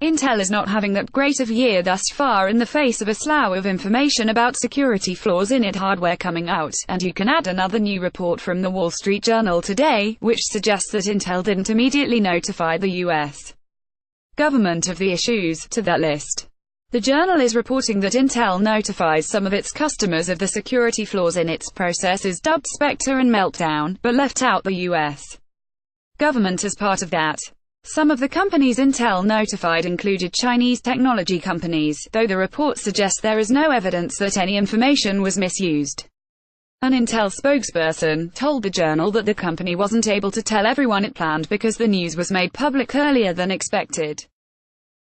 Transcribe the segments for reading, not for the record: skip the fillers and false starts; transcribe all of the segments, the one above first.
Intel is not having that great of a year thus far in the face of a slew of information about security flaws in its hardware coming out, and you can add another new report from the Wall Street Journal today, which suggests that Intel didn't immediately notify the U.S. government of the issues to that list. The journal is reporting that Intel notifies some of its customers of the security flaws in its processors dubbed Spectre and Meltdown, but left out the U.S. government as part of that. Some of the companies Intel notified included Chinese technology companies, though the report suggests there is no evidence that any information was misused. An Intel spokesperson told the journal that the company wasn't able to tell everyone it planned because the news was made public earlier than expected.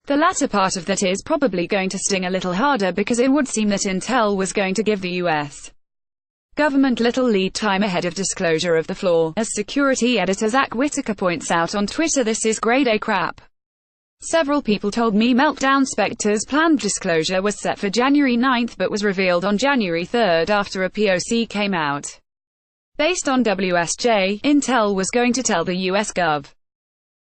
The latter part of that is probably going to sting a little harder because it would seem that Intel was going to give the U.S. government little lead time ahead of disclosure of the flaw. As security editor Zach Whittaker points out on Twitter, this is grade A crap. Several people told me Meltdown Spectre's planned disclosure was set for January 9th but was revealed on January 3rd after a POC came out. Based on WSJ, Intel was going to tell the US Gov.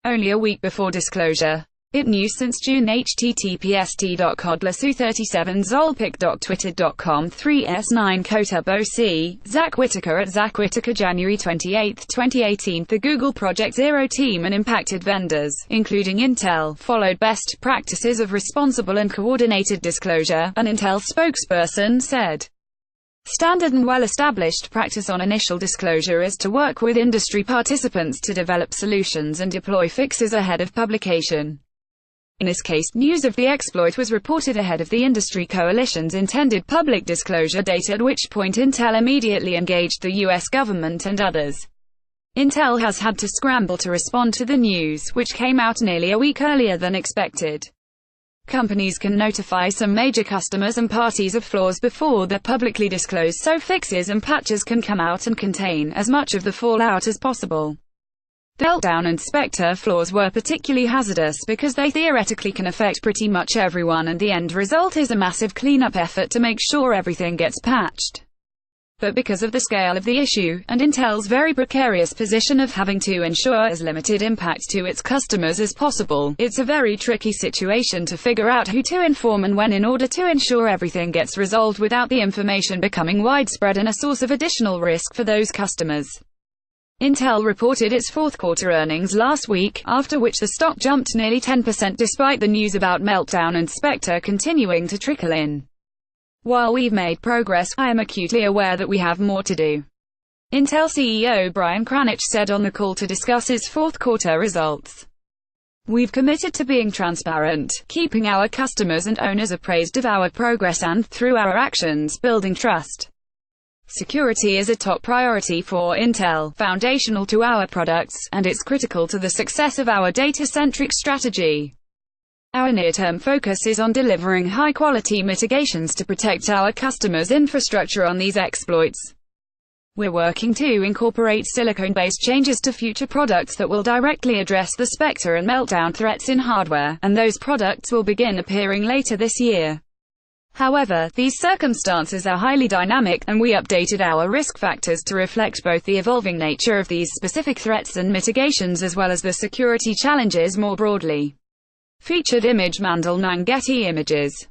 only a week before disclosure. It news since June. https://t.codler237zolpic.twitter.com 3s9 Kotub OC, Zach Whittaker at Zach Whittaker January 28, 2018. The Google Project Zero team and impacted vendors, including Intel, followed best practices of responsible and coordinated disclosure, an Intel spokesperson said. Standard and well-established practice on initial disclosure is to work with industry participants to develop solutions and deploy fixes ahead of publication. In this case, news of the exploit was reported ahead of the industry coalition's intended public disclosure date, at which point Intel immediately engaged the US government and others. Intel has had to scramble to respond to the news, which came out nearly a week earlier than expected. Companies can notify some major customers and parties of flaws before they're publicly disclosed, so fixes and patches can come out and contain as much of the fallout as possible. The Meltdown and Spectre flaws were particularly hazardous because they theoretically can affect pretty much everyone, and the end result is a massive cleanup effort to make sure everything gets patched. But because of the scale of the issue, and Intel's very precarious position of having to ensure as limited impact to its customers as possible, it's a very tricky situation to figure out who to inform and when in order to ensure everything gets resolved without the information becoming widespread and a source of additional risk for those customers. Intel reported its fourth quarter earnings last week, after which the stock jumped nearly 10% despite the news about Meltdown and Spectre continuing to trickle in. While we've made progress, I am acutely aware that we have more to do. Intel CEO Brian Krzanich said on the call to discuss his fourth quarter results. We've committed to being transparent, keeping our customers and owners appraised of our progress and, through our actions, building trust. Security is a top priority for Intel, foundational to our products, and it's critical to the success of our data-centric strategy. Our near-term focus is on delivering high-quality mitigations to protect our customers' infrastructure on these exploits. We're working to incorporate silicon-based changes to future products that will directly address the Spectre and Meltdown threats in hardware, and those products will begin appearing later this year. However, these circumstances are highly dynamic, and we updated our risk factors to reflect both the evolving nature of these specific threats and mitigations as well as the security challenges more broadly. Featured image Mandel Getty Images.